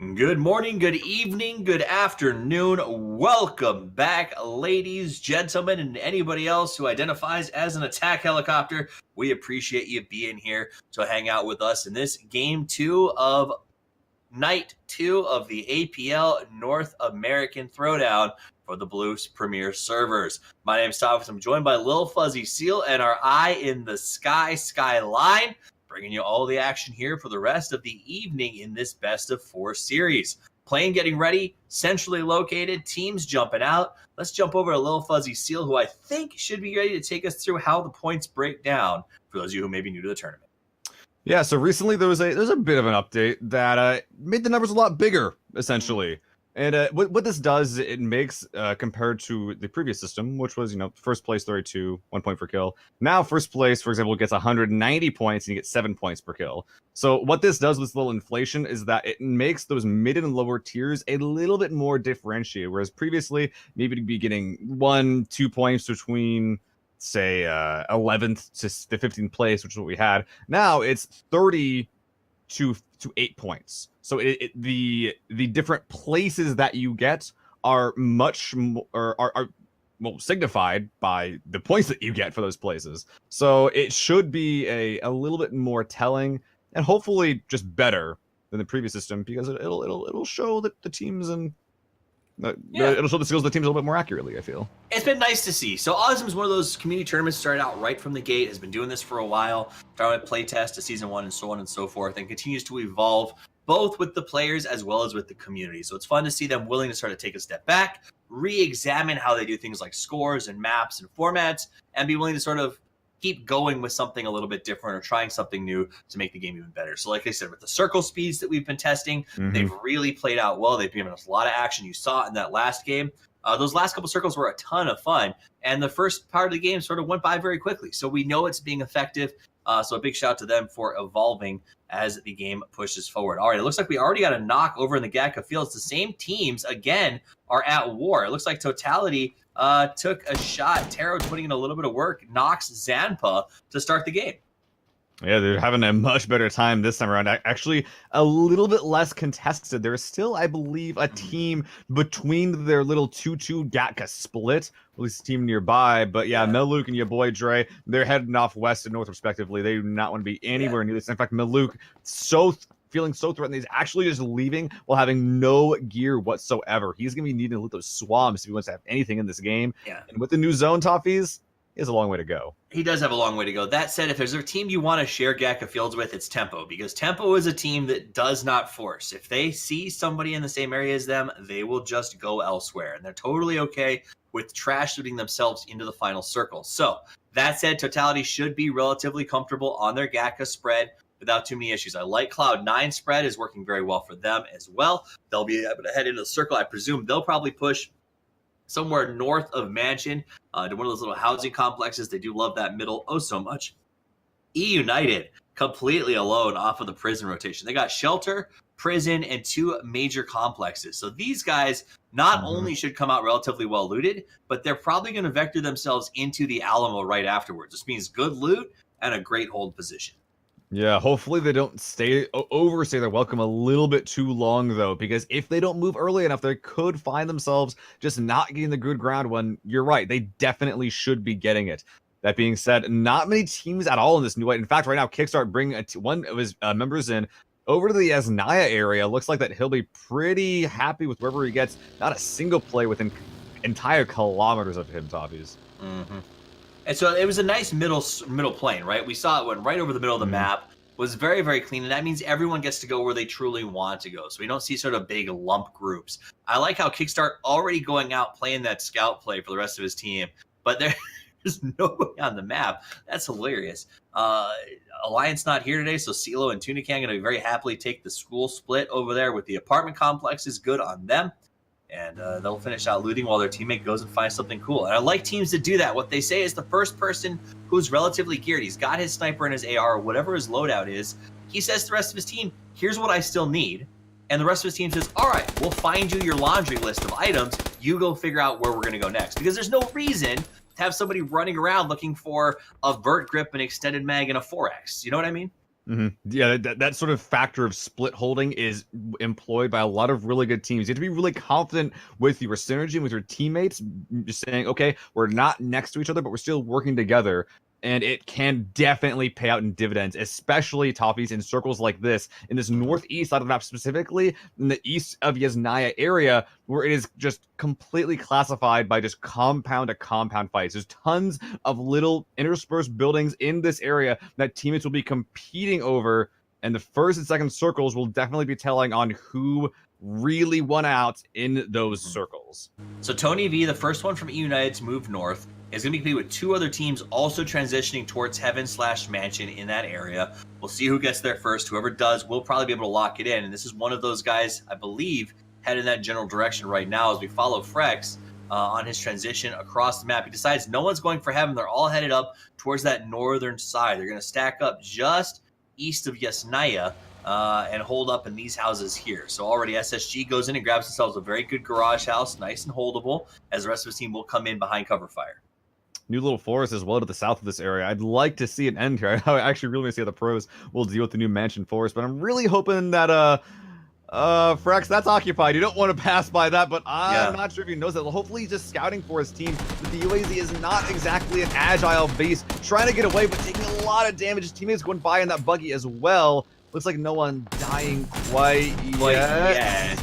Good morning, good evening, good afternoon. Welcome back, ladies, gentlemen, and anybody else who identifies as an attack helicopter. We appreciate you being here to hang out with us in this game night two of the APL North American Throwdown for the Blues Premier servers. My name is Thomas. I'm joined by Lil Fuzzy Seal and our Eye in the Sky Skyline, bringing you all the action here for the rest of the evening in this best of four series. Plane getting ready, centrally located, teams jumping out. Let's jump over to Lil Fuzzy Seal, who I think should be ready to take us through how the points break down for those of you who may be new to the tournament. Yeah, so recently there's a bit of an update that made the numbers a lot bigger, essentially. And what this does, it makes, compared to the previous system, which was, first place 32, 1 point per kill. Now first place, for example, gets 190 points and you get 7 points per kill. So what this does with this little inflation is that it makes those mid and lower tiers a little bit more differentiated. Whereas previously, maybe to be getting 1-2 points between, say, 11th to the 15th place, which is what we had. Now it's 30 to 8 points. So the different places that you get are much more are signified by the points that you get for those places. So it should be a little bit more telling and hopefully just better than the previous system, because it'll show that the teams and it'll show the skills of the teams a little bit more accurately, I feel. It's been nice to see. So auzom is one of those community tournaments started out right from the gate, has been doing this for a while, started with playtest to season 1 and so on and so forth, and continues to evolve both with the players as well as with the community. So it's fun to see them willing to sort of take a step back, re-examine how they do things like scores and maps and formats, and be willing to sort of keep going with something a little bit different or trying something new to make the game even better. So like I said, with the circle speeds that we've been testing, they've really played out well. They've given us a lot of action. You saw it in that last game. Those last couple circles were a ton of fun, and the first part of the game sort of went by very quickly. So we know it's being effective. So a big shout out to them for evolving as the game pushes forward. All right, it looks like we already got a knock over in the Gatka Fields. The same teams, again, are at war. It looks like Totality took a shot. Taro's putting in a little bit of work, knocks Zanpa to start the game. Yeah, they're having a much better time this time around. Actually, a little bit less contested. There's still, I believe, a team between their little 2-2 Gatka split, at least a team nearby. But yeah, Meluk and your boy Dre, they're heading off west and north respectively. They do not want to be anywhere near this. In fact, Meluk, feeling so threatened, he's actually just leaving while having no gear whatsoever. He's going to be needing to loot those swamps if he wants to have anything in this game. Yeah. And with the new zone toffees, he has a long way to go. He does have a long way to go. That said, if there's a team you want to share Gatka Fields with, it's Tempo, because Tempo is a team that does not force. If they see somebody in the same area as them, they will just go elsewhere, and they're totally okay with trash shooting themselves into the final circle. So that said, Totality should be relatively comfortable on their Gatka spread without too many issues. I like Cloud9 spread is working very well for them as well. They'll be able to head into the circle. I presume they'll probably push somewhere north of Mansion to one of those little housing complexes. They do love that middle oh so much. E-United completely alone off of the prison rotation. They got shelter, prison, and 2 major complexes. So these guys not only should come out relatively well looted, but they're probably going to vector themselves into the Alamo right afterwards. This means good loot and a great hold position. Yeah, hopefully they don't overstay their welcome a little bit too long, though, because if they don't move early enough, they could find themselves just not getting the good ground when, you're right, they definitely should be getting it. That being said, not many teams at all in this new way. In fact, right now, Kickstart bringing one of his members in over to the Asnaya area. Looks like that he'll be pretty happy with wherever he gets. Not a single play within entire kilometers of him, Toffees. And so it was a nice middle plane, right? We saw it went right over the middle of the map, was very, very clean, and that means everyone gets to go where they truly want to go. So we don't see sort of big lump groups. I like how Kickstart already going out playing that scout play for the rest of his team, but there's nobody on the map. That's hilarious. Alliance not here today, so CeeLo and Tunican going to very happily take the school split over there with the apartment complexes. Good on them. And they'll finish out looting while their teammate goes and finds something cool. And I like teams that do that. What they say is the first person who's relatively geared, he's got his sniper and his AR, whatever his loadout is, he says to the rest of his team, here's what I still need. And the rest of his team says, all right, we'll find you your laundry list of items. You go figure out where we're going to go next. Because there's no reason to have somebody running around looking for a vert grip, an extended mag, and a 4X. You know what I mean? Yeah, that sort of factor of split holding is employed by a lot of really good teams. You have to be really confident with your synergy and with your teammates, just saying, okay, we're not next to each other, but we're still working together. And it can definitely pay out in dividends, especially Toffees in circles like this, in this northeast side of the map specifically, in the east of Yasnaya area, where it is just completely classified by just compound to compound fights. There's tons of little interspersed buildings in this area that teammates will be competing over, and the first and second circles will definitely be telling on who really won out in those circles. So Tony V, the first one from E United to move north, is going to be competing with 2 other teams also transitioning towards Heaven/Mansion in that area. We'll see who gets there first. Whoever does, we'll probably be able to lock it in. And this is one of those guys, I believe, headed in that general direction right now as we follow Frex on his transition across the map. He decides no one's going for Heaven. They're all headed up towards that northern side. They're going to stack up just east of Yasnaya and hold up in these houses here. So already SSG goes in and grabs themselves a very good garage house, nice and holdable, as the rest of his team will come in behind cover fire. New little forest as well to the south of this area. I'd like to see an end here. I actually really want to see how the pros will deal with the new mansion forest, but I'm really hoping that Frex, that's occupied. You don't want to pass by that, but I'm not sure if he knows that. Hopefully he's just scouting for his team. But the UAZ is not exactly an agile beast, trying to get away, but taking a lot of damage. His teammates going by in that buggy as well. Looks like no one dying quite yet.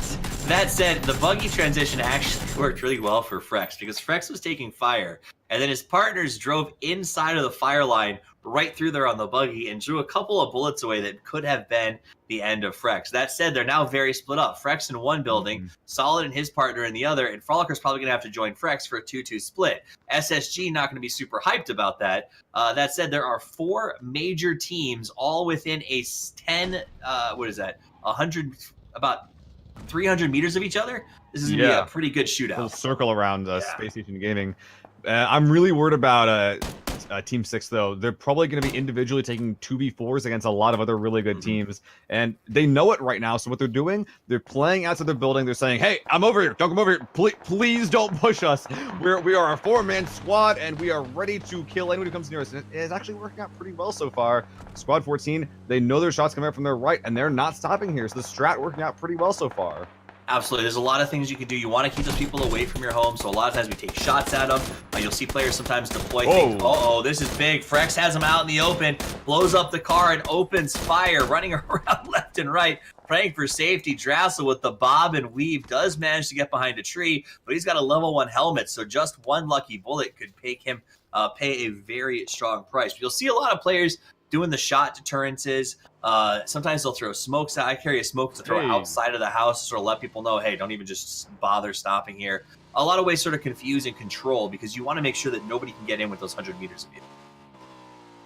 That said, the buggy transition actually worked really well for Frex because Frex was taking fire, and then his partners drove inside of the fire line right through there on the buggy and drew a couple of bullets away that could have been the end of Frex. That said, they're now very split up. Frex in one building, Solid and his partner in the other, and Frolicker's probably going to have to join Frex for a 2-2 split. SSG not going to be super hyped about that. That said, there are 4 major teams all within a 10, about 300 meters of each other. This is going to be a pretty good shootout. Little circle around Space Station Gaming. I'm really worried about Team 6, though. They're probably going to be individually taking 2v4s against a lot of other really good teams, and they know it right now. So what they're doing, they're playing out to their building. They're saying, hey, I'm over here. Don't come over here. Please don't push us. We are a 4-man squad, and we are ready to kill anyone who comes near us. And it is actually working out pretty well so far. Squad 14, they know their shots coming out from their right, and they're not stopping here. So the strat working out pretty well so far. Absolutely. There's a lot of things you can do. You want to keep those people away from your home, so a lot of times we take shots at them. You'll see players sometimes deploy things. Uh-oh, this is big. Frex has them out in the open, blows up the car, and opens fire, running around left and right, praying for safety. Drassel with the bob and weave does manage to get behind a tree, but he's got a level 1 helmet, so just one lucky bullet could make him pay a very strong price. But you'll see a lot of players doing the shot deterrences. Sometimes they'll throw smokes out. I carry a smoke to throw outside of the house to sort of let people know, hey, don't even just bother stopping here. A lot of ways sort of confuse and control because you want to make sure that nobody can get in with those 100 meters of you.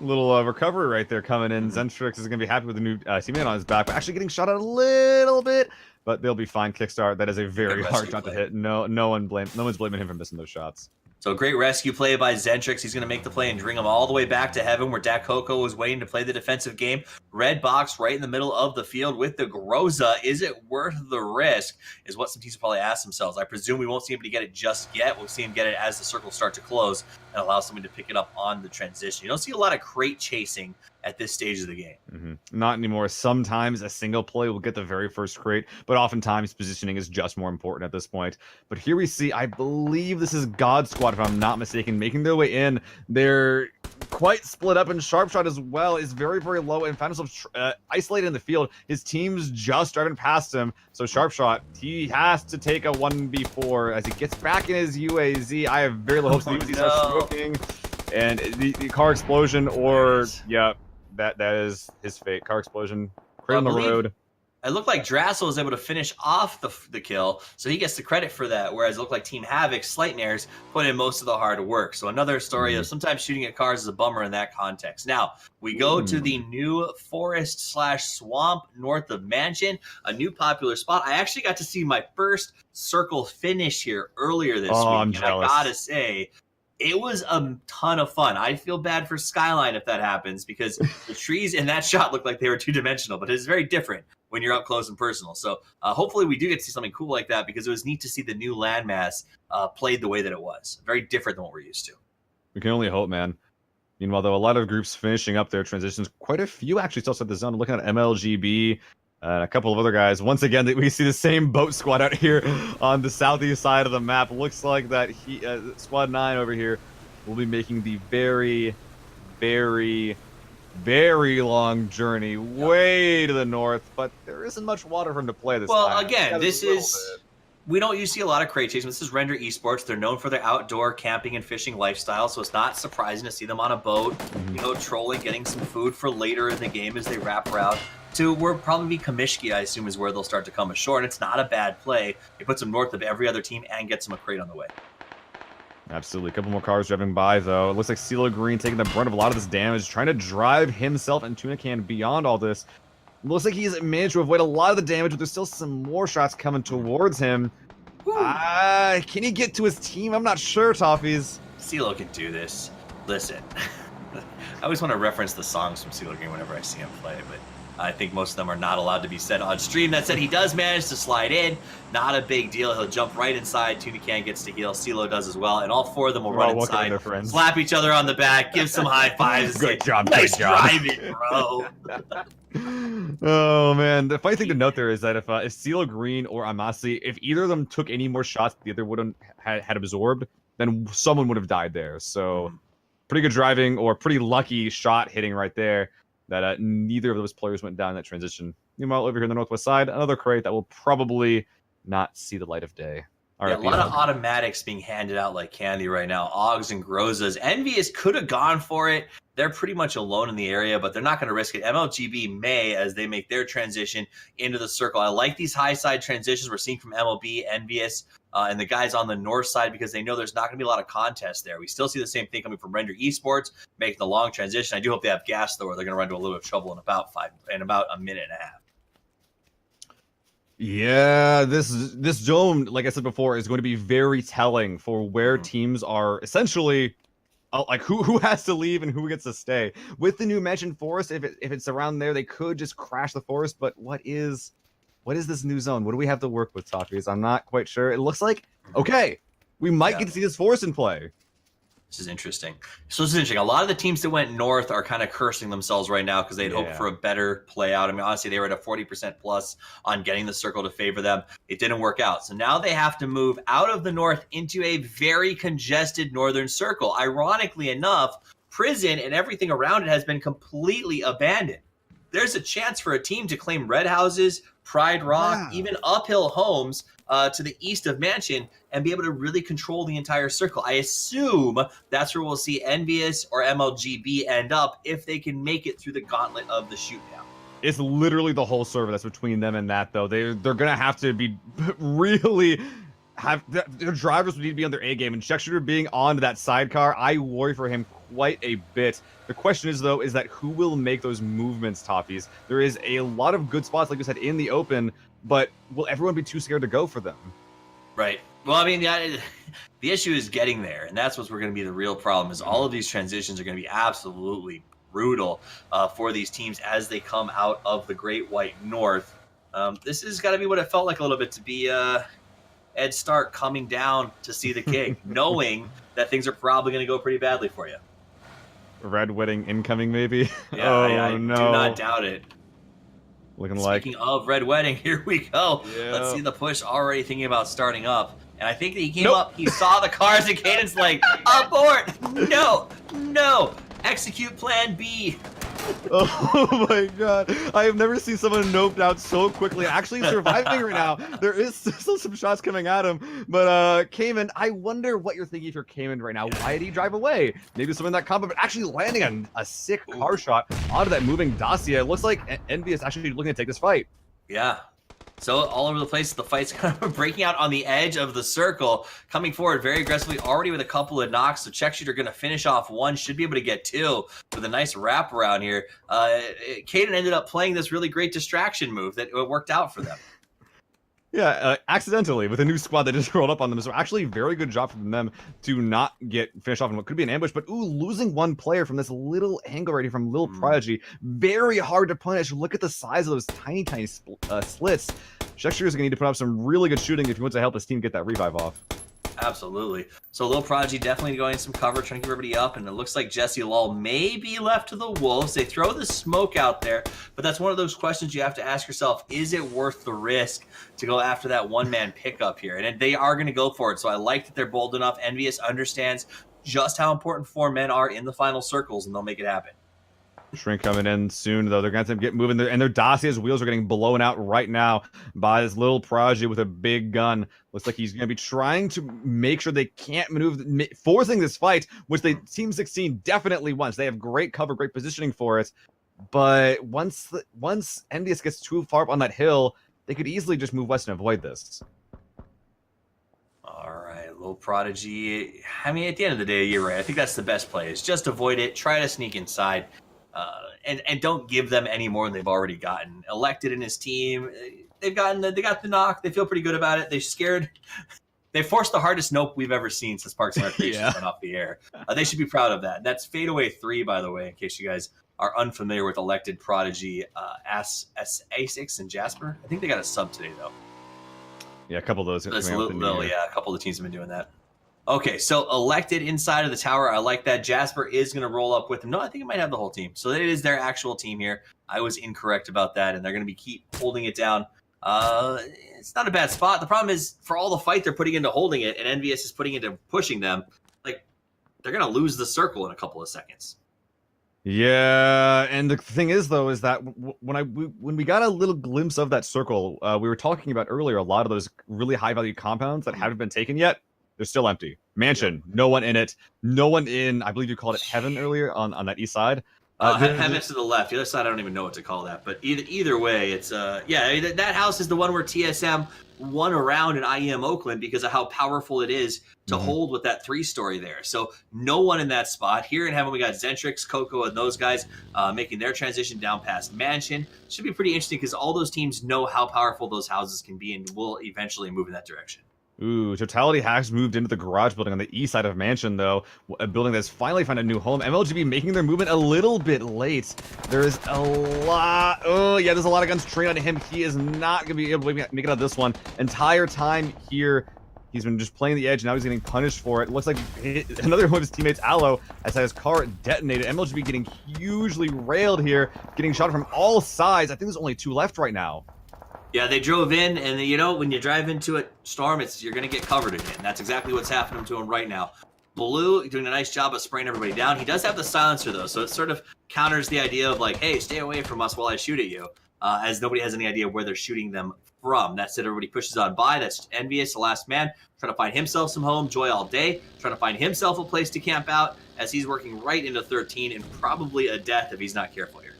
Little recovery right there coming in. Zentrix is going to be happy with the new teammate on his back, but actually getting shot at a little bit, but they'll be fine. Kickstart, that is a very hard shot to hit. No one's blaming him for missing those shots. So great rescue play by Zentrix. He's going to make the play and bring him all the way back to Heaven where Dak Coco was waiting to play the defensive game. Red box right in the middle of the field with the Groza. Is it worth the risk is what some teams will probably ask themselves. I presume we won't see him to get it just yet. We'll see him get it as the circles start to close and allow someone to pick it up on the transition. You don't see a lot of crate chasing at this stage of the game. Not anymore. Sometimes a single play will get the very first crate, but oftentimes positioning is just more important at this point. But here we see, I believe this is God Squad, if I'm not mistaken, making their way in. They're quite split up, and Sharpshot as well is very, very low and found himself isolated in the field. His team's just driving past him, so Sharpshot, he has to take a 1v4 as he gets back in his UAZ. I have very low hopes that he starts smoking, and the car explosion, or that is his fate. Car explosion, crate on the road. It looked like Drassel was able to finish off the kill, so he gets the credit for that, whereas it looked like Team Havoc, Slightnares, put in most of the hard work. So another story of sometimes shooting at cars is a bummer in that context. Now, we go to the new forest/swamp north of Mansion, a new popular spot. I actually got to see my first circle finish here earlier this week, I'm jealous. I gotta say, it was a ton of fun. I feel bad for Skyline if that happens because the trees in that shot looked like they were 2-dimensional, but it's very different when you're up close and personal. So hopefully we do get to see something cool like that because it was neat to see the new landmass played the way that it was. Very different than what we're used to. We can only hope, man. Meanwhile, though, a lot of groups finishing up their transitions. Quite a few actually still set the zone. Looking at MLGB and a couple of other guys. Once again, we see the same boat squad out here on the southeast side of the map. Looks like that Squad 9 over here will be making the very, very, very long journey way to the north. But there isn't much water for him to play this time. Well, again, this is... We don't usually see a lot of crate chasing. This is Render Esports. They're known for their outdoor camping and fishing lifestyle, so it's not surprising to see them on a boat, trolling, getting some food for later in the game as they wrap around. To where probably Kamishki, I assume, is where they'll start to come ashore, and it's not a bad play. It puts them north of every other team and gets them a crate on the way. Absolutely. A couple more cars driving by, though. It looks like CeeLo Green taking the brunt of a lot of this damage, trying to drive himself and Tuna Can beyond all this. Looks like he's managed to avoid a lot of the damage, but there's still some more shots coming towards him. Can he get to his team? I'm not sure, Toffees. CeeLo can do this. Listen, I always want to reference the songs from CeeLo Green whenever I see him play, but I think most of them are not allowed to be said on stream. That said, he does manage to slide in. Not a big deal. He'll jump right inside. Tuna Can gets to heal. CeeLo does as well. And all four of them will run inside, slap each other on the back, give some high fives. Good job. Nice good job. driving, bro. Oh, man. The funny thing to note there is that if CeeLo Green or Amasi, if either of them took any more shots the other wouldn't had absorbed, then someone would have died there. So pretty good driving or pretty lucky shot hitting right there. That neither of those players went down that transition. Meanwhile, over here on the northwest side, another crate that will probably not see the light of day. Yeah, a lot of automatics being handed out like candy right now. Augs and Grozas. Envious could have gone for it. They're pretty much alone in the area, but they're not going to risk it. MLGB may as they make their transition into the circle. I like these high side transitions we're seeing from MLB, Envious, and the guys on the north side because they know there's not going to be a lot of contest there. We still see the same thing coming from Render Esports, making the long transition. I do hope they have gas, though, or they're going to run into a little bit of trouble in about a minute and a half. Yeah, this zone, like I said before, is going to be very telling for where teams are essentially like who has to leave and who gets to stay. With the new mentioned forest, if it's around there, they could just crash the forest. But what is this new zone? What do we have to work with, Toffees? I'm not quite sure. It looks like okay, we might get to see this forest in play. This is interesting. So this is interesting. A lot of the teams that went north are kind of cursing themselves right now because they'd hoped for a better play out. I mean, honestly, they were at a 40% plus on getting the circle to favor them. It didn't work out. So now they have to move out of the north into a very congested northern circle. Ironically enough, prison and everything around it has been completely abandoned. There's a chance for a team to claim red houses, Pride Rock, even uphill homes to the east of Mansion and be able to really control the entire circle. I assume that's where we'll see Envious or MLGB end up if they can make it through the gauntlet of the shoot down. It's literally the whole server that's between them and that, though. They're gonna have to be really their drivers would need to be on their A game, and Check Shooter being on that sidecar, I worry for him quite a bit. The question is, though, is that who will make those movements, Toffees? There is a lot of good spots, like you said, in the open, but will everyone be too scared to go for them? Right. Well, I mean, the issue is getting there, and that's what's going to be the real problem, is all of these transitions are going to be absolutely brutal for these teams as they come out of the Great White North. This has got to be what it felt like a little bit to be Ed Stark coming down to see the king, knowing that things are probably going to go pretty badly for you. Red Wedding incoming, maybe? Yeah, I no. do not doubt it. Speaking of Red Wedding, here we go. Yeah. Let's see the push already thinking about starting up. And I think that he came up, he saw the cars, and Caden's like, abort! No! Execute plan B. Oh my god. I have never seen someone noped out so quickly. Actually surviving right now. There is still some shots coming at him. But Cayman, I wonder what you're thinking if you're Cayman right now. Why did he drive away? Maybe some in that combo, but actually landing a sick car shot onto that moving Dacia. It looks like Envious actually looking to take this fight. Yeah. So all over the place, the fight's kind of breaking out on the edge of the circle, coming forward very aggressively, already with a couple of knocks. So Check Shooter going to finish off one, should be able to get two with a nice wrap around here. Caden ended up playing this really great distraction move that worked out for them. Yeah, accidentally with a new squad that just rolled up on them. So actually very good job from them to not get finished off in what could be an ambush. But losing one player from this little angle right here from Lil Prodigy. Very hard to punish. Look at the size of those tiny slits. Check Shooter's going to need to put up some really good shooting if he wants to help his team get that revive off. Absolutely. So Lil Prodigy definitely going some cover, trying to keep everybody up, and it looks like Jesse Lull may be left to the Wolves. They throw the smoke out there, but that's one of those questions you have to ask yourself, is it worth the risk to go after that one-man pickup here? And they are going to go for it, so I like that they're bold enough. Envious understands just how important 4 men are in the final circles, and they'll make it happen. Shrink coming in soon, though. They're going to get moving. And their Dacia's wheels are getting blown out right now by this little Prodigy with a big gun. Looks like he's going to be trying to make sure they can't maneuver, forcing this fight, which they Team 16 definitely wants. They have great cover, great positioning for it. But once Envious gets too far up on that hill, they could easily just move west and avoid this. All right, Lil Prodigy. I mean, at the end of the day, you're right. I think that's the best play, is just avoid it, try to sneak inside. And don't give them any more than they've already gotten. Elected in his team, they got the knock. They feel pretty good about it. They forced the hardest nope we've ever seen since Parks and Recreation went off the air. They should be proud of that. That's fadeaway 3, by the way, in case you guys are unfamiliar with Elected, Prodigy, A6, and Jasper. I think they got a sub today, though. Yeah, a couple of those. That's a couple of the teams have been doing that. Okay, so Elected inside of the tower. I like that. Jasper is going to roll up with him. No, I think it might have the whole team. So it is their actual team here. I was incorrect about that, and they're going to keep holding it down. It's not a bad spot. The problem is, for all the fight they're putting into holding it, and Envious is putting into pushing them, like, they're going to lose the circle in a couple of seconds. Yeah, and the thing is, though, is that when we got a little glimpse of that circle, we were talking about earlier, a lot of those really high-value compounds that haven't been taken yet, they're still empty. Mansion, no one in it. No one in, I believe you called it Heaven earlier on that east side. Heaven's to the left. The other side, I don't even know what to call that. But either way, it's that house is the one where TSM won around in IEM Oakland because of how powerful it is to hold with that 3-story there. So no one in that spot. Here in Heaven, we got Zentrix, Coco, and those guys making their transition down past Mansion. Should be pretty interesting because all those teams know how powerful those houses can be and will eventually move in that direction. Ooh, Totality has moved into the garage building on the east side of Mansion, though. A building that's finally found a new home. MLGB making their movement a little bit late. There's a lot... Oh, yeah, there's a lot of guns trained on him. He is not going to be able to make it out of this one. Entire time here, he's been just playing the edge. Now he's getting punished for it. Looks like another one of his teammates, Aloe, has had his car detonated. MLGB getting hugely railed here, getting shot from all sides. I think there's only 2 left right now. Yeah, they drove in, and you know, when you drive into a storm, you're going to get covered again. That's exactly what's happening to him right now. Blue doing a nice job of spraying everybody down. He does have the silencer, though, so it sort of counters the idea of like, hey, stay away from us while I shoot at you, as nobody has any idea where they're shooting them from. That said, everybody pushes on by. That's Envious, the last man, trying to find himself some home. Joy all day, trying to find himself a place to camp out as he's working right into 13 and probably a death if he's not careful here.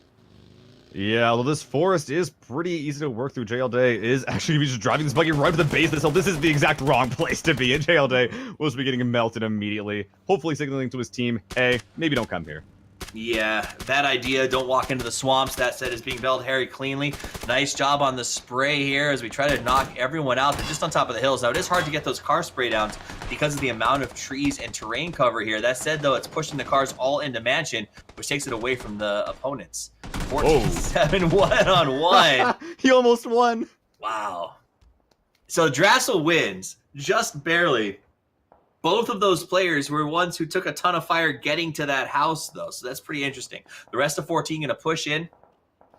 Yeah, although this forest is pretty easy to work through. JL Day is actually just driving this buggy right to the base of this hill. This is the exact wrong place to be, and JL Day will be getting melted immediately. Hopefully signaling to his team, hey, maybe don't come here. Yeah, bad idea. Don't walk into the swamps. That said, is being belled Harry cleanly. Nice job on the spray here as we try to knock everyone out. They're just on top of the hills. Now, it is hard to get those car spray downs because of the amount of trees and terrain cover here. That said, though, it's pushing the cars all into Mansion, which takes it away from the opponents. 14-7 1-on-1. He almost won. Wow. So Drassel wins, just barely. Both of those players were ones who took a ton of fire getting to that house, though. So that's pretty interesting. The rest of 14 going to push in.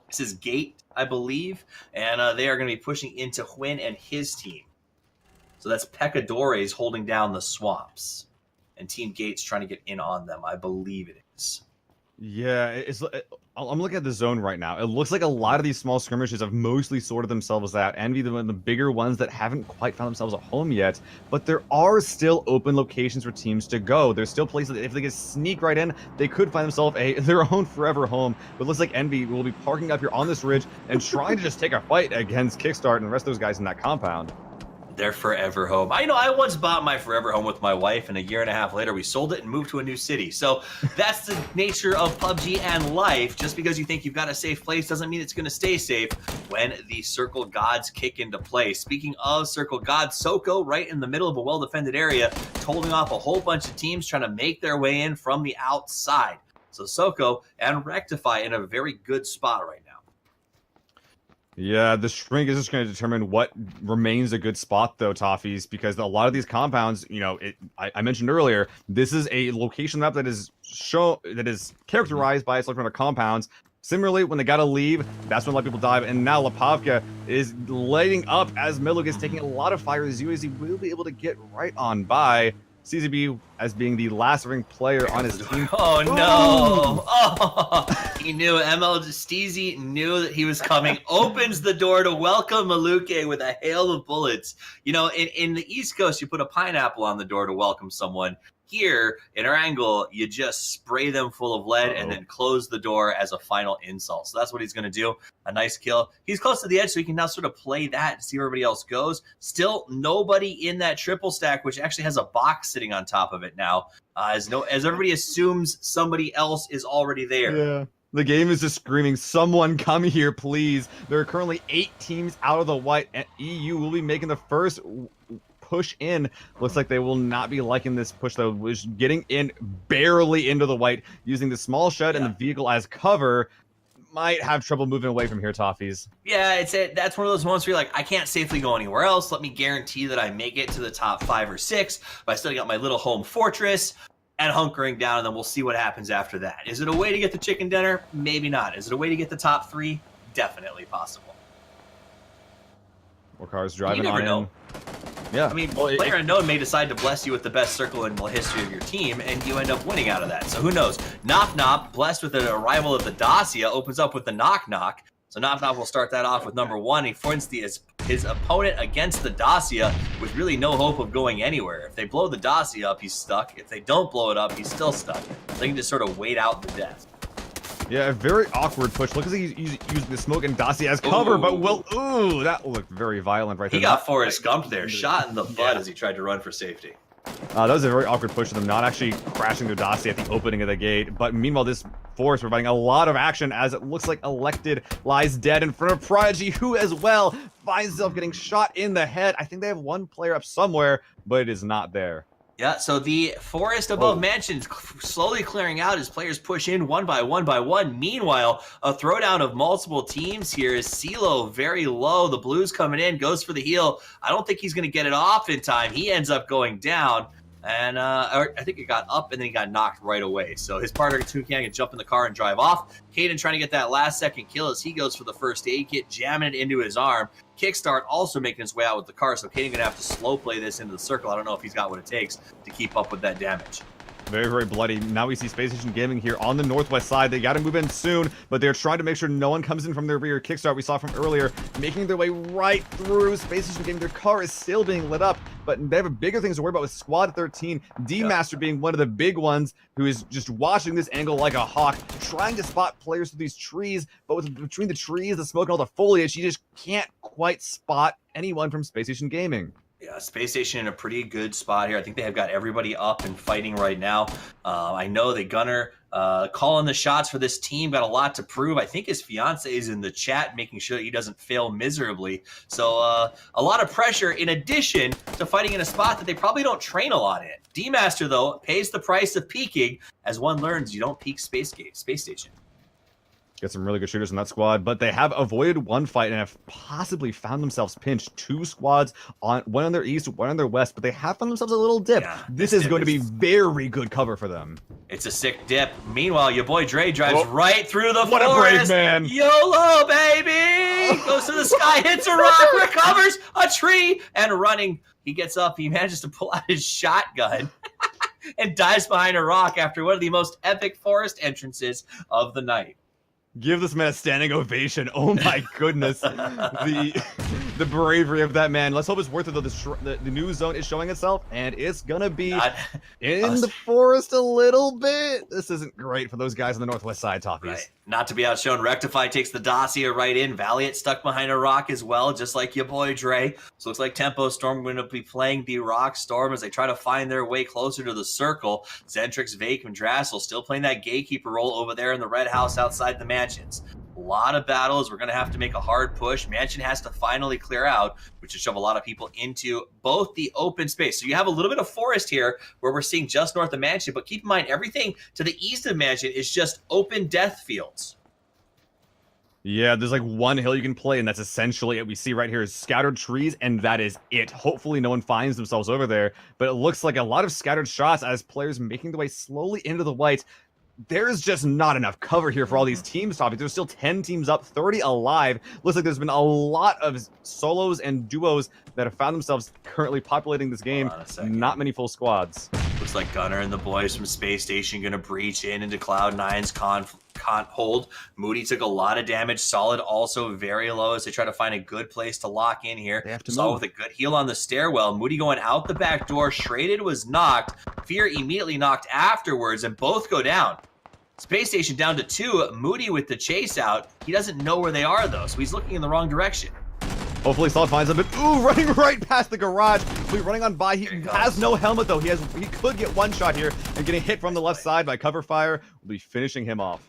This is Gate, I believe. And they are going to be pushing into Hwin and his team. So that's Pecadores holding down the swamps. And Team Gate's trying to get in on them. I believe it is. Yeah, I'm looking at the zone right now. It looks like a lot of these small skirmishes have mostly sorted themselves out. Envy, the bigger ones that haven't quite found themselves a home yet. But there are still open locations for teams to go. There's still places that if they could sneak right in, they could find themselves their own forever home. But it looks like Envy will be parking up here on this ridge and trying to just take a fight against Kickstart and the rest of those guys in that compound. Their forever home. I know I once bought my forever home with my wife, and a year and a half later we sold it and moved to a new city. So that's the nature of PUBG and life. Just because you think you've got a safe place doesn't mean it's going to stay safe when the Circle Gods kick into play. Speaking of Circle Gods, Soko right in the middle of a well-defended area, holding off a whole bunch of teams trying to make their way in from the outside. So Soko and Rectify in a very good spot right now. Yeah, the shrink is just going to determine what remains a good spot, though, Toffees, because a lot of these compounds, you know, I mentioned earlier, this is a location map that is characterized by its electronic compounds. Similarly, when they gotta leave, that's when a lot of people dive, and now Lapavka is lighting up as Miluk is taking a lot of fire. As UAZ will be able to get right on by. CZB as being the last living player on his team. Oh no! Oh, he knew. ML Steezy knew that he was coming. Opens the door to welcome Maluke with a hail of bullets. You know, in the East Coast, you put a pineapple on the door to welcome someone. Here in our angle, you just spray them full of lead and then close the door as a final insult. So that's what he's going to do. A nice kill. He's close to the edge, so he can now sort of play that and see where everybody else goes. Still nobody in that triple stack, which actually has a box sitting on top of it now, as everybody assumes somebody else is already there. Yeah. The game is just screaming, someone come here, please. There are currently 8 teams out of the white, and EU will be making the first push in. Looks like they will not be liking this push, though. Was getting in barely into the white, using the small shed and the vehicle as cover. Might have trouble moving away from here, Toffees. Yeah, that's one of those moments where you're like, I can't safely go anywhere else. Let me guarantee that I make it to the top 5 or 6 by setting up my little home fortress and hunkering down, and then we'll see what happens after that. Is it a way to get the chicken dinner? Maybe not. Is it a way to get the top 3? Definitely possible. More cars driving you never on know. in. Yeah. I mean, PLAYERUNKNOWN may decide to bless you with the best circle in the history of your team, and you end up winning out of that. So who knows? Nop, blessed with the arrival of the Dacia, opens up with the knock. So Nop will start that off with number 1. He points his opponent against the Dacia with really no hope of going anywhere. If they blow the Dacia up, he's stuck. If they don't blow it up, he's still stuck. They can just sort of wait out the death. Yeah, a very awkward push. Look at he's using the smoke and Dacia as cover, but that looked very violent right there. He got Forrest Gump there, shot in the butt as he tried to run for safety. That was a very awkward push of them not actually crashing their Dacia at the opening of the gate. But meanwhile, this Forest providing a lot of action as it looks like Elected lies dead in front of Prodigy, who as well finds himself getting shot in the head. I think they have one player up somewhere, but it is not there. Yeah, so the forest above mansions slowly clearing out as players push in one by one. Meanwhile, a throwdown of multiple teams here is CeeLo very low. The Blues coming in, goes for the heal. I don't think he's going to get it off in time. He ends up going down. And I think it got up and then he got knocked right away. So his partner Toucan can jump in the car and drive off. Caden trying to get that last second kill as he goes for the first aid kit, jamming it into his arm. Kickstart also making his way out with the car, so Caden gonna have to slow play this into the circle. I don't know if he's got what it takes to keep up with that damage. Very, very bloody. Now we see Space Station Gaming here on the northwest side. They got to move in soon, but they're trying to make sure no one comes in from their rear. Kickstart we saw from earlier, making their way right through Space Station Gaming. Their car is still being lit up, but they have bigger things to worry about with Squad 13. D-Master being one of the big ones who is just watching this angle like a hawk, trying to spot players through these trees, but between the trees, the smoke, and all the foliage, you just can't quite spot anyone from Space Station Gaming. Yeah, Space Station in a pretty good spot here. I think they have got everybody up and fighting right now. I know the Gunner calling the shots for this team, got a lot to prove. I think his fiance is in the chat making sure that he doesn't fail miserably. So a lot of pressure in addition to fighting in a spot that they probably don't train a lot in. D-Master, though, pays the price of peeking. As one learns, you don't peek Space Station. Get some really good shooters in that squad, but they have avoided one fight and have possibly found themselves pinched. 2 squads, one on their east, one on their west, but they have found themselves a little dip. Yeah, this is going to be very good cover for them. It's a sick dip. Meanwhile, your boy Dre drives right through the forest. What a brave man. YOLO, baby! Goes to the sky, hits a rock, recovers a tree, and running. He gets up, he manages to pull out his shotgun and dives behind a rock after one of the most epic forest entrances of the night. Give this man a standing ovation. Oh my goodness. The bravery of that man. Let's hope it's worth it, though. The new zone is showing itself, and it's gonna be in the forest a little bit. This isn't great for those guys on the northwest side, Toffees. Right. Not to be outshone, Rectify takes the Dacia right in. Valiant stuck behind a rock as well, just like your boy Dre. So looks like Tempo Storm going to be playing the Rock Storm as they try to find their way closer to the circle. Zentrix, Vake, and Drassel still playing that gatekeeper role over there in the red house outside the mansions. A lot of battles. We're going to have to make a hard push. Mansion has to finally clear out, which will shove a lot of people into both the open space. So you have a little bit of forest here where we're seeing just north of Mansion, but keep in mind everything to the east of Mansion is just open death fields. Yeah, there's like one hill you can play, and that's essentially it. We see right here is scattered trees, and that is it. Hopefully no one finds themselves over there, but it looks like a lot of scattered shots as players making their way slowly into the white. There's just not enough cover here for all these teams topics. There's still 10 teams up, 30 alive. Looks like there's been a lot of solos and duos that have found themselves currently populating this game. Not many full squads. Looks like Gunner and the boys from Space Station going to breach into Cloud9's con hold. Moody took a lot of damage. Solid also very low as they try to find a good place to lock in here. They have to Solid with a good heal on the stairwell. Moody going out the back door. Shraded was knocked. Fear immediately knocked afterwards, and both go down. Space Station down to 2. Moody with the chase out. He doesn't know where they are, though, so he's looking in the wrong direction. Hopefully Solid finds him, but ooh, running right past the garage. We're running on by. He has no helmet, though. He could get one shot here, and getting hit from the left side by cover fire will be finishing him off.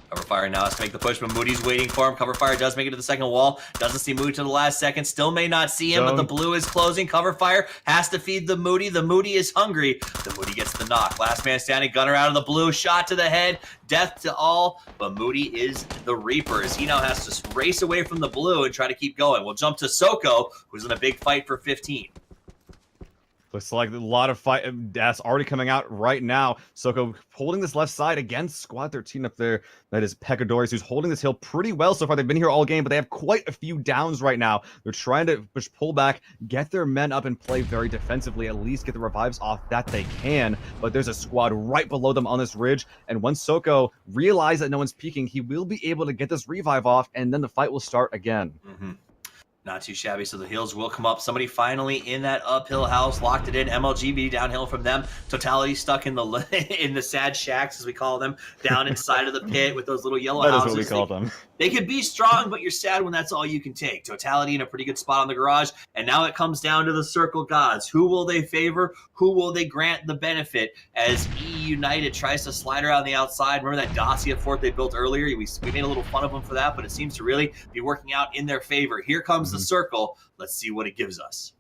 Cover fire now has to make the push, but Moody's waiting for him. Cover fire does make it to the second wall. Doesn't see Moody to the last second. Still may not see him, but the blue is closing. Cover fire has to feed the Moody. The Moody is hungry. The Moody gets the knock. Last man standing. Gunner out of the blue. Shot to the head. Death to all. But Moody is the Reaper as he now has to race away from the blue and try to keep going. We'll jump to Soko, who's in a big fight for 15. Looks like a lot of fight deaths already coming out right now. Soko holding this left side against Squad 13 up there. That is Pecadores, who's holding this hill pretty well so far. They've been here all game, but they have quite a few downs right now. They're trying to pull back, get their men up, and play very defensively, at least get the revives off that they can. But there's a squad right below them on this ridge, and once Soko realizes that no one's peeking, he will be able to get this revive off, and then the fight will start again. Not too shabby, so the hills will come up. Somebody finally in that uphill house, locked it in. MLGB downhill from them. Totality stuck in the in the sad shacks, as we call them, down inside of the pit with those little yellow houses. That is what we call them. They could be strong, but you're sad when that's all you can take. Totality in a pretty good spot on the garage, and now it comes down to the Circle Gods. Who will they favor? Who will they grant the benefit as E United tries to slide around the outside? Remember that Dacia fort they built earlier? We made a little fun of them for that, but it seems to really be working out in their favor. Here comes the Circle. Let's see what it gives us.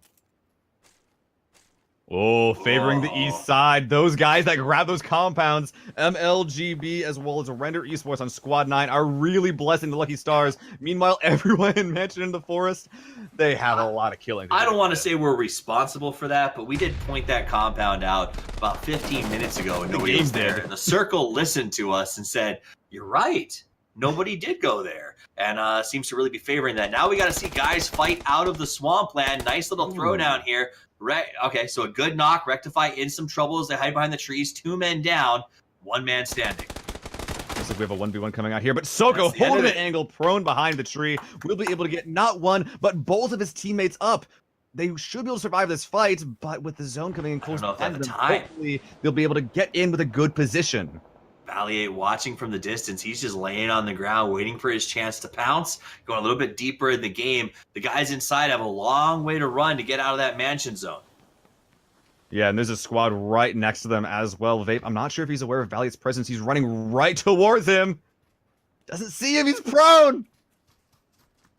Oh, favoring the east side. Those guys that grab those compounds, MLGB as well as Render Esports on Squad 9 are really blessing the lucky stars. Meanwhile, everyone in Mansion in the Forest, they have a lot of killing. I don't want to say we're responsible for that, but we did point that compound out about 15 minutes ago and nobody was there. And the Circle listened to us and said, "You're right. Nobody did go there," and seems to really be favoring that. Now we got to see guys fight out of the swampland. Nice little throwdown here. Okay, so a good knock. Rectify in some trouble as they hide behind the trees. 2 men down, 1 man standing. Looks like we have a 1v1 coming out here, but Soko holding an angle, prone behind the tree, will be able to get not one, but both of his teammates up. They should be able to survive this fight, but with the zone coming in close to them, hopefully they'll be able to get in with a good position. Valier watching from the distance. He's just laying on the ground, waiting for his chance to pounce, going a little bit deeper in the game. The guys inside have a long way to run to get out of that mansion zone. Yeah, and there's a squad right next to them as well. Vape, I'm not sure if he's aware of Valier's presence. He's running right towards him. Doesn't see him. He's prone.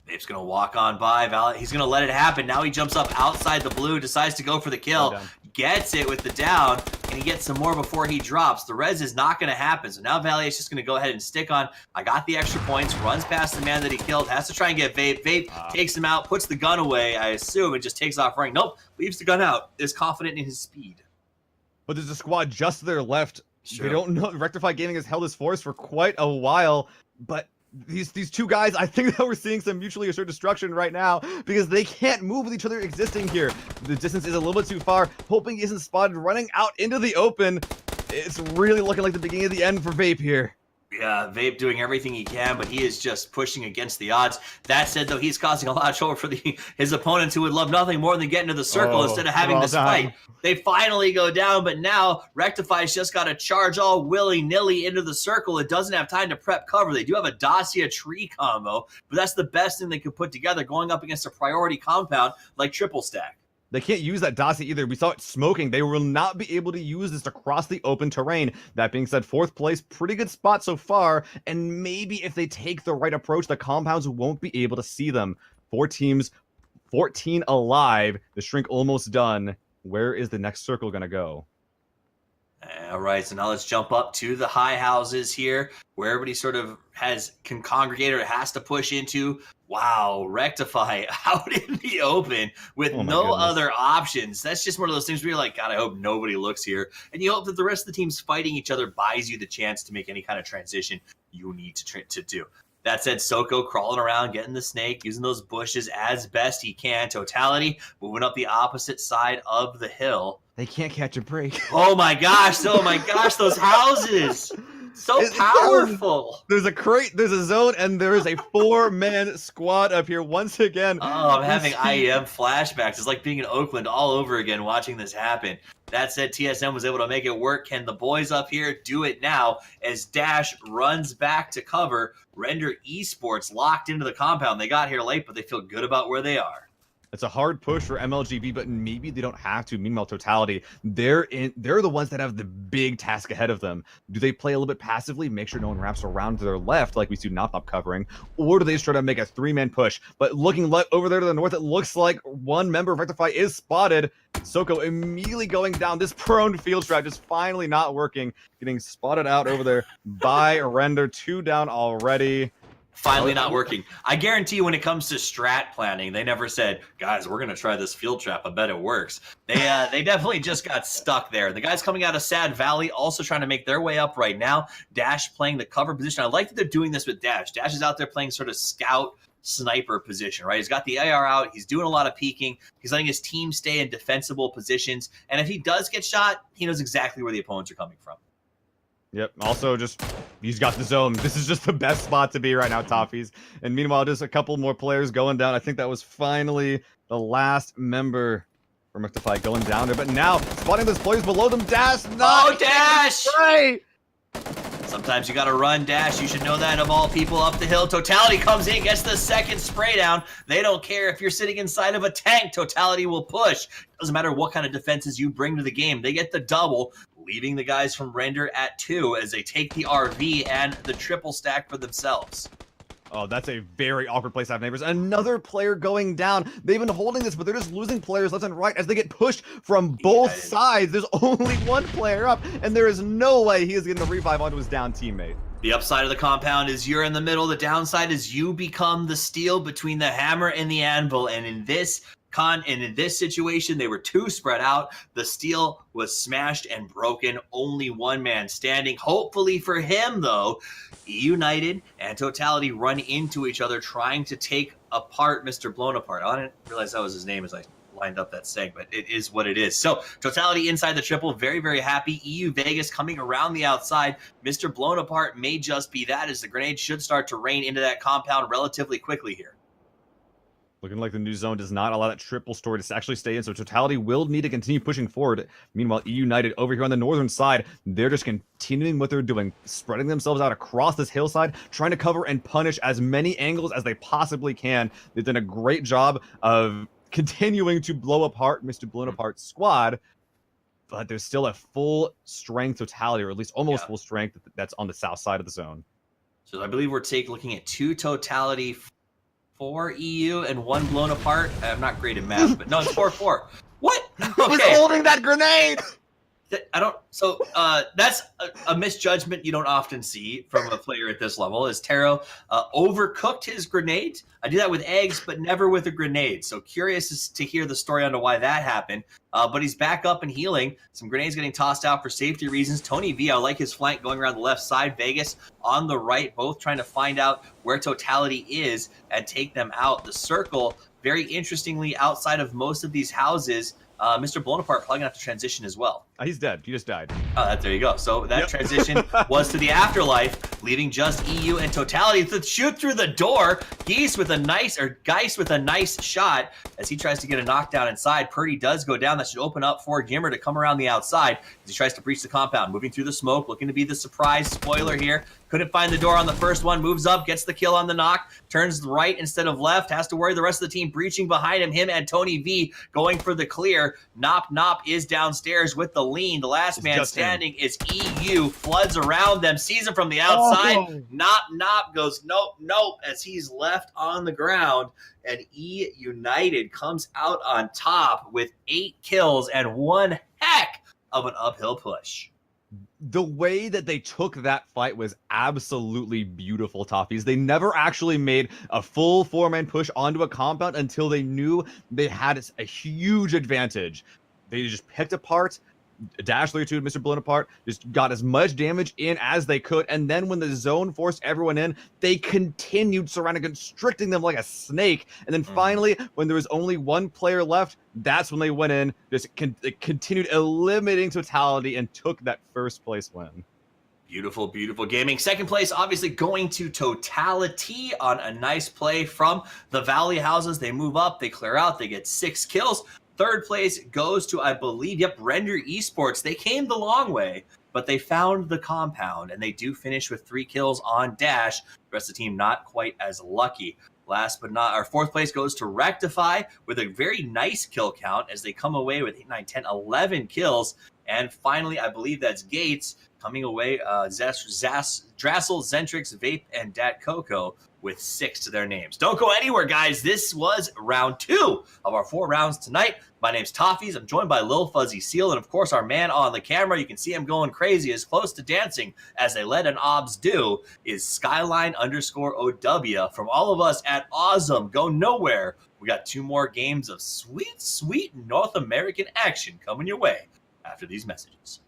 Vape's going to walk on by. He's going to let it happen. Now he jumps up outside the blue, decides to go for the kill. Gets it with the down, and he gets some more before he drops. The res is not going to happen, so now Valier is just going to go ahead and stick on. I got the extra points, runs past the man that he killed, has to try and get Vape. Vape takes him out, puts the gun away, I assume, and just takes off running. Nope, leaves the gun out, is confident in his speed. But there's a squad just to their left. They don't know. Rectify Gaming has held his force for quite a while, but these two guys, I think that we're seeing some mutually assured destruction right now because they can't move with each other existing here. The distance is a little bit too far. Hoping he isn't spotted running out into the open. It's really looking like the beginning of the end for Vape here. Yeah, Vape doing everything he can, but he is just pushing against the odds. That said, though, he's causing a lot of trouble for his opponents who would love nothing more than getting to the circle instead of having this fight. They finally go down, but now Rectify's just got to charge all willy-nilly into the circle. It doesn't have time to prep cover. They do have a Dacia tree combo, but that's the best thing they could put together going up against a priority compound like Triple Stack. They can't use that Dacia either. We saw it smoking. They will not be able to use this across the open terrain. That being said, 4th place, pretty good spot so far. And maybe if they take the right approach, the compounds won't be able to see them. 4 teams, 14 alive. The shrink almost done. Where is the next circle going to go? All right, so now let's jump up to the high houses here, where everybody sort of can congregate or has to push into. Wow, Rectify out in the open with Oh my no goodness. other options. That's just one of those things where you're like, God, I hope nobody looks here. And you hope that the rest of the teams fighting each other buys you the chance to make any kind of transition you need to do. That said, Soko crawling around, getting the snake, using those bushes as best he can. Totality moving up the opposite side of the hill. They can't catch a break. Oh my gosh, those houses. So powerful. There's a crate, there's a zone, and there is a 4-man squad up here once again. Oh, I'm having IEM flashbacks. It's like being in Oakland all over again watching this happen. That said, TSM was able to make it work. Can the boys up here do it now as Dash runs back to cover? Render Esports locked into the compound. They got here late, but they feel good about where they are. It's a hard push for MLGB, but maybe they don't have to. Meanwhile, Totality, they're the ones that have the big task ahead of them. Do they play a little bit passively, make sure no one wraps around to their left like we see Nop covering, or do they just try to make a 3-man push? But looking over there to the north, it looks like one member of Rectify is spotted. Soko immediately going down. This prone field strat just finally not working, getting spotted out over there by Render. 2 down already. Finally not working. I guarantee you when it comes to strat planning, they never said, guys, we're going to try this field trap. I bet it works. They definitely just got stuck there. The guys coming out of Sad Valley also trying to make their way up right now. Dash playing the cover position. I like that they're doing this with Dash. Dash is out there playing sort of scout sniper position, right? He's got the AR out. He's doing a lot of peeking. He's letting his team stay in defensible positions. And if he does get shot, he knows exactly where the opponents are coming from. Yep. Also, he's got the zone. This is just the best spot to be right now, Toffees. And meanwhile, just a couple more players going down. I think that was finally the last member from Rectify going down there. But now, spotting those players below them, Dash. Oh, Dash! Right. Sometimes you got to run, Dash. You should know that of all people up the hill. Totality comes in, gets the second spray down. They don't care if you're sitting inside of a tank. Totality will push. Doesn't matter what kind of defenses you bring to the game. They get the double, leaving the guys from Render at 2 as they take the RV and the triple stack for themselves. Oh, that's a very awkward place to have neighbors. Another player going down. They've been holding this, but they're just losing players left and right as they get pushed from both sides. There's only one player up, and there is no way he is getting the revive onto his down teammate. The upside of the compound is you're in the middle. The downside is you become the steel between the hammer and the anvil. And in this situation, they were 2 spread out. The steel was smashed and broken. Only one man standing. Hopefully for him, though, United and Totality run into each other, trying to take apart Mr. Blown Apart. I didn't realize that was his name as I lined up that seg, but it is what it is. So Totality inside the triple, very, very happy. EU Vegas coming around the outside. Mr. Blown Apart may just be that, as the grenade should start to rain into that compound relatively quickly here. Looking like the new zone does not allow that triple story to actually stay in, so Totality will need to continue pushing forward. Meanwhile, United over here on the northern side, they're just continuing what they're doing, spreading themselves out across this hillside, trying to cover and punish as many angles as they possibly can. They've done a great job of continuing to blow apart Mr. Blown Apart's squad, but there's still a full strength Totality, or at least almost full strength, that's on the south side of the zone. So I believe we're looking at 2 Totality, 4 EU, and 1 Blown Apart. I'm not great at math, but no, it's 4-4. What? Okay. He's holding that grenade! So that's a misjudgment you don't often see from a player at this level, as Taro overcooked his grenade. I do that with eggs, but never with a grenade. So curious to hear the story on why that happened. But he's back up and healing. Some grenades getting tossed out for safety reasons. Tony V, I like his flank going around the left side. Vegas on the right, both trying to find out where Totality is and take them out. The circle, very interestingly, outside of most of these houses, Mr. Blown Apart probably gonna have to transition as well. He's dead. He just died. There you go. So that transition was to the afterlife, leaving just EU and Totality to shoot through the door. Geist with a nice shot as he tries to get a knockdown inside. Purdy does go down. That should open up for Gimmer to come around the outside as he tries to breach the compound, moving through the smoke, looking to be the surprise spoiler here. Couldn't find the door on the first one, moves up, gets the kill on the knock, turns right instead of left, has to worry the rest of the team breaching behind him and Tony V going for the clear. Nop is downstairs with the lean. The last man standing is EU, floods around them, sees him from the outside. Oh. Nop goes nope as he's left on the ground, and E United comes out on top with 8 kills and one heck of an uphill push. the way that they took that fight was absolutely beautiful, Toffees. They never actually made a full 4-man push onto a compound until they knew they had a huge advantage. They just picked apart Dash Layer 2 and Mr. Blown Apart, just got as much damage in as they could, and then when the zone forced everyone in, they continued surrounding, constricting them like a snake, and then finally, when there was only one player left, that's when they went in, just continued eliminating Totality and took that first place win. Beautiful, beautiful gaming. Second place, obviously going to Totality on a nice play from the Valley Houses. They move up, they clear out, they get 6 kills. Third place goes to, I believe, Render Esports. They came the long way, but they found the compound, and they do finish with 3 kills on Dash. The rest of the team not quite as lucky. Last but not, our fourth place goes to Rectify with a very nice kill count as they come away with 8, 9, 10, 11 kills. And finally, I believe that's Gates coming away, Drassel, Zentrix, Vape, and Dat Coco with 6 to their names. Don't go anywhere, guys. This was round 2 of our 4 rounds tonight. My name's Toffees. I'm joined by Lil Fuzzy Seal, and of course, our man on the camera. You can see him going crazy, as close to dancing as they let an obs do, is Skyline_OW. From all of us at Auzom, go nowhere. We got 2 more games of sweet, sweet North American action coming your way after these messages.